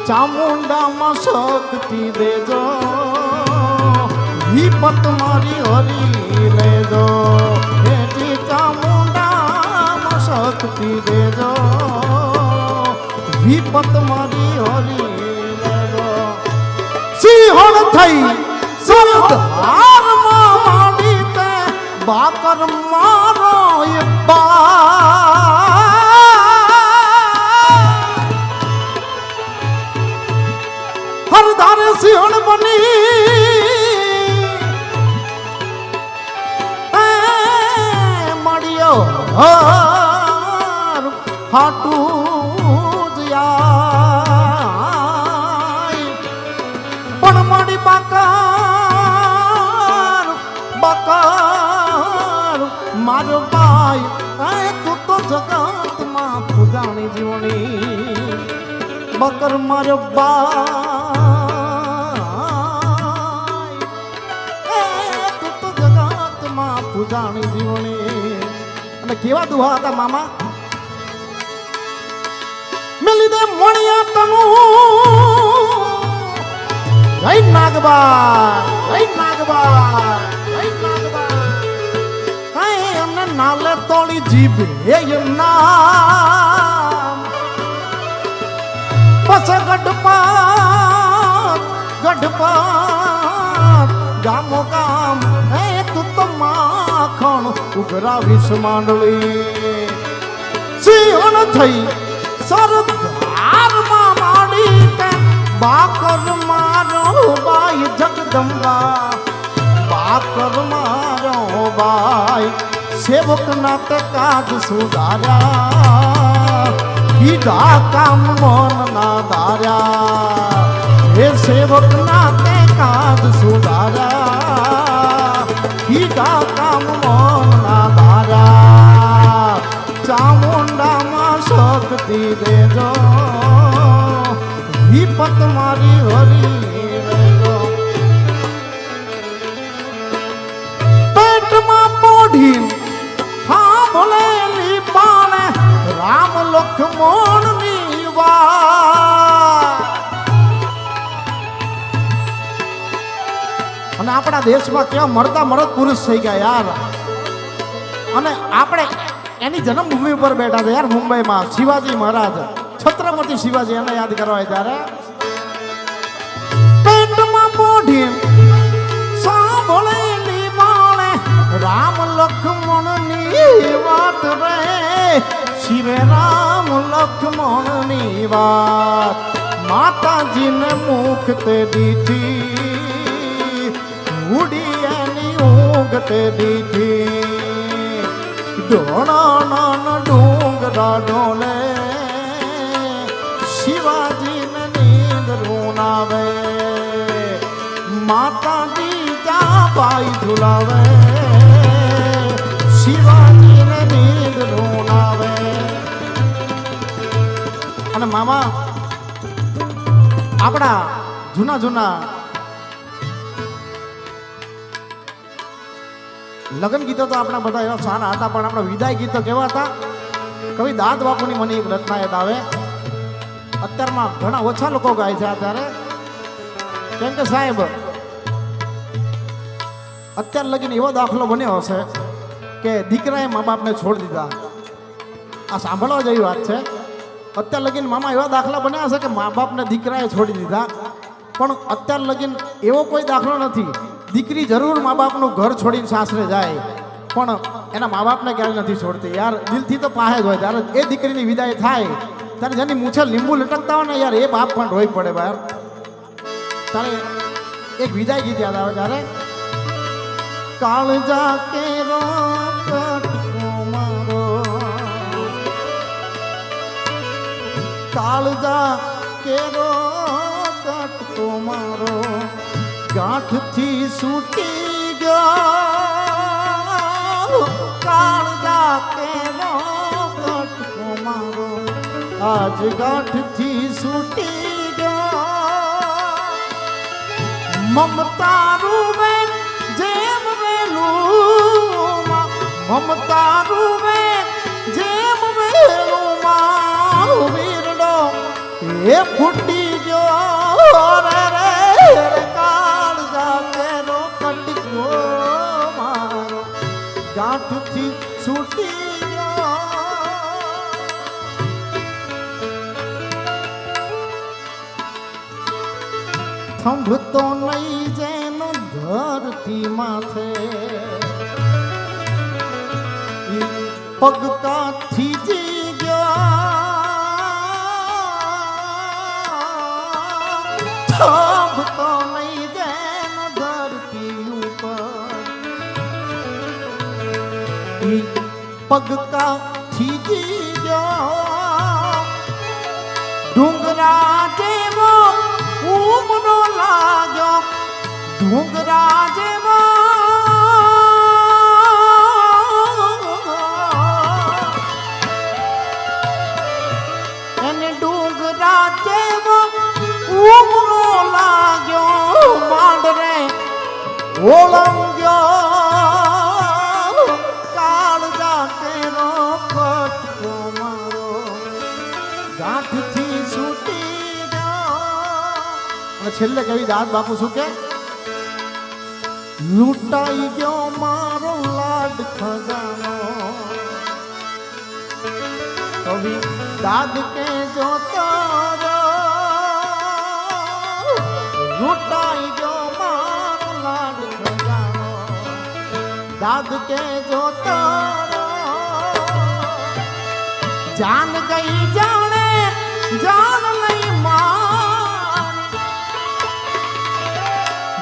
ચામુંડામાં શક્તિ દેજો વિપત મારી હરી લેજો એથી ચામુંડામાં શક્તિ દેજો વિપત મારી હરી લેજો સિંહણ થઈ સરદારમાં માંડી તે બાકર મારો એ હરદારે સિંહણ બની મળ્યો હાટું પણ મળી બકર મારો ભાઈ તું તો જગતમાં પૂજાણી જીવણી બકર મારો ભાઈ તું તો જગતમાં પૂજાણી જીવણી અને કેવા દુહા હતા મામા મેલી દે મોણિયા તનું જય નાગબા કઈ અમને નાલે તોડી જીભ એ નામ પસ ગઢપાત ગામો ગામ હે તું તો માખણ ઉઘરાવીશ માંડળી સિંહણ થઈ સરદારમાં માડી તે બાકર મારો બાઈ જગદંબા બાકર મારો બાઈ સેવક ના તે કાજ સુધાર્યા કીધા કામ મન ના ધાર્યા હે સેવક ના તે કાજ સુધાર્યા કીધા કામ મન ના ધાર્યા ચામુંડામાં શક્તિ દેજો વિપત મારી હરી લેજો પેટમાં પોઢી હા ભોલેલી પાણે રામ લક્ષ્મણ ની વાત અને આપણા દેશમાં કેવા મળતા મળત પુરુષ થઈ ગયા યાર અને આપણે એની જન્મભૂમિ ઉપર બેઠા હતા યાર મુંબઈમાં શિવાજી મહારાજ છત્રપતિ શિવાજી એને યાદ કરવા ત્યારે પેટમાં પોઢી સાંભળેલી બાણે રામ લક્ષ્મણ ની વાત રે શિવે રામ લક્ષ્મણ ની વાત માતાજીને મુખ તે દીધી ઉડી એની ઊંઘ તે દીધી ઢોણા ડુંગરા ડોલે શિવાજીને નીંદ રૂનાવે માતાજી જા પાઈ ઝુલાવે શિવાજીને નીંદ રૂનાવે અને મામા આપણા જૂના લગ્ન ગીતો તો આપણા બધા એવા સારા હતા પણ આપણા વિદાય ગીતો કેવા હતા કવિ દાદ બાપુની મને એક રચના યાદ આવે અત્યારમાં ઘણા ઓછા લોકો ગાય છે અત્યારે કેમ કે સાહેબ અત્યાર લગીને એવો દાખલો બન્યો હશે કે દીકરાએ મા બાપને છોડી દીધા આ સાંભળવા જેવી વાત છે અત્યાર લગીને મામા એવા દાખલા બન્યા હશે કે મા બાપને દીકરાએ છોડી દીધા પણ અત્યાર લગીને એવો કોઈ દાખલો નથી દીકરી જરૂર મા બાપનું ઘર છોડીને સાસરે જાય પણ એના મા બાપને ક્યારેય નથી છોડતી યાર દિલથી તો પાસે જ હોય ત્યારે એ દીકરીની વિદાય થાય તારે જેની મૂછે લીંબુ લટકતા હોય ને યાર એ બાપ પણ રોઈ પડે બહાર. તારે એક વિદાય ગીત યાદ આવે ત્યારે કાળજા કેરો કટકો મારો કાળજા કેરો કટકો મારો ગાંઠથી છૂટી ગયો કાળજા કેરો કટકો મારો આજ ગાંઠથી છૂટી ગયો મમતા રૂવે જેમ વેલું મમતા રૂવે જેમ વેલું વીરડો એ ફૂટી ગયો રે રે કાળજા કેરો કટકો મારો ગાંઠથી છૂટી ગયો થંભતો નહીં જેનો ધરતી માથે પગકાથી જી ગયો થંભતો નહીં જેનો ધરતી ઉપર પગકાથી જી ગયો ડુંગરા જેવો ઉમરો લાગ્યો ડુંગરા જેવો એને ડુંગરા જેવો ઉમરો લાગ્યો માંડરે ઓળંગ્યો કાળજા કેરો કટકો મારો ગાંઠથી છૂટી અને છેલ્લે કવિ દાસ બાપુ શું કે લૂંટાઈ ગયો મારો લાડ ખજાનો કવિ દાદ કે જો તારો લૂંટાઈ ગયો મારો લાડ ખજાનો દાદ કે જો તારો જાન ગઈ જાણે જાન લઈ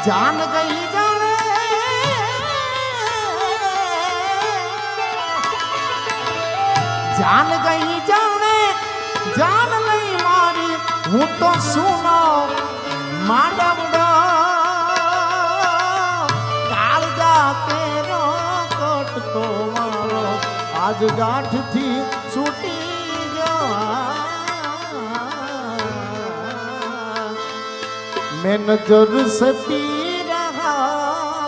જાન ગઈ જાણે જાન ગઈ જાણે જાન લઈ મારી હું તો સુનો માંડવડો કાળજા કેરો કટકો મારો આજ ગાંઠથી છૂટી ગયો मैं नजर से पी रहा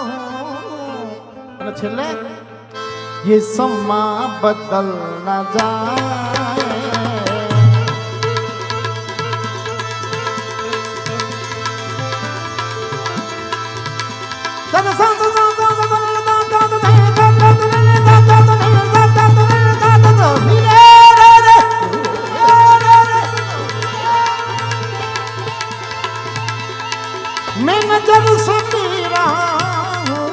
हूँ અને છેલ્લે ये समा बदल न जाए मैं नजर से पी रहा हूँ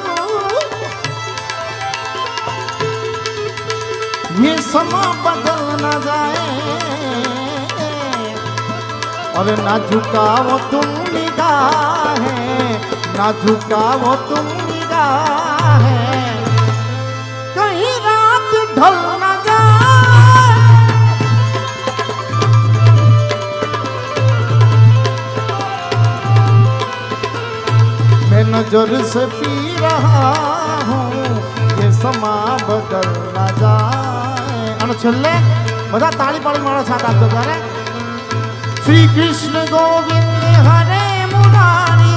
ये समा बदल न जाए और ना झुकाओ तुम निगाहें ना झुकाओ तुम निगाहें कहीं रात ढल न जाए मैं नजर से पी रहा हूँ ये समा बदल न जाए અને છેલ્લે બધા તાળી પાડી મારો સાથ આપતો ત્યારે શ્રી કૃષ્ણ ગોવિંદ હરે મુરારી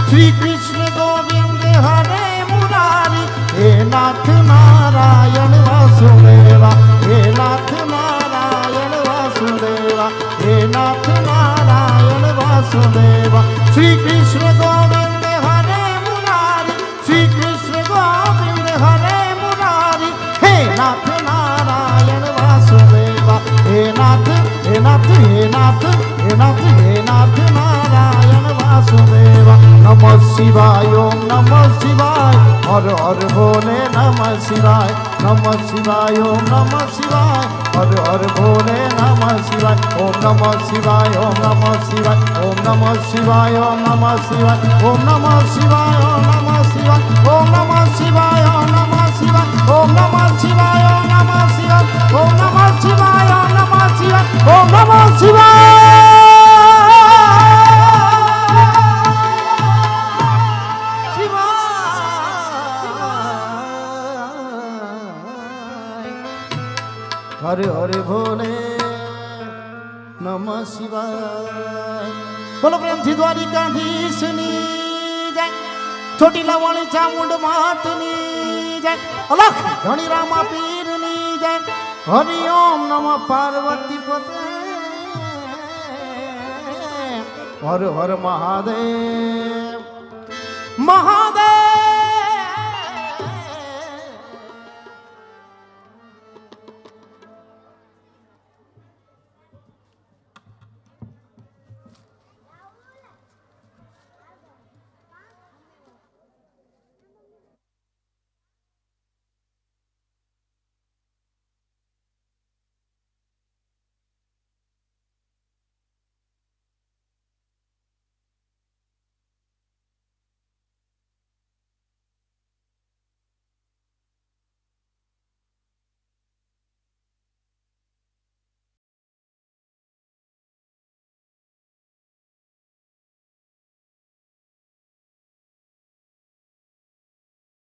શ્રી કૃષ્ણ ગોવિંદ હરે મુરારી હે નાથ નારાયણ વાસુદેવા હે નાથ નારાયણ વાસુદેવા હે નાથ નારાયણ વાસુદેવા શ્રી કૃષ્ણ ગોવિંદ હરે મુરારી શ્રી કૃષ્ણ ગોવિંદ હરે મુરારી હે નાથ નારાયણ વાસુદેવા હે નાથ હે નાથ હે નાથ હે हे नाथ नारायण वासुदेव नमः शिवाय ओम नमः शिवाय हर हर भोले नमः शिवाय ओम नमः शिवाय हर हर भोले नमः शिवाय ओम नमः शिवाय ओम नमः शिवाय ओम नमः शिवाय ओम नमः शिवाय ओम नमः शिवाय ओम नमः शिवाय ओम नमः शिवाय ओम नमः शिवाय ओम नमः शिवाय ओम नमः शिवाय ओम नमः शिवाय ओम नमः शिवाय ओम नमः शिवाय हरे हरे भोले नमः शिवाय बोलो प्रेम थी द्वारिकाधीश नी जय छोटी लवणी चामुंड मात नी जय अलख धनी रामा पीर नी जय हरि ओम नमः पार्वती पते हर हर महादेव महादेव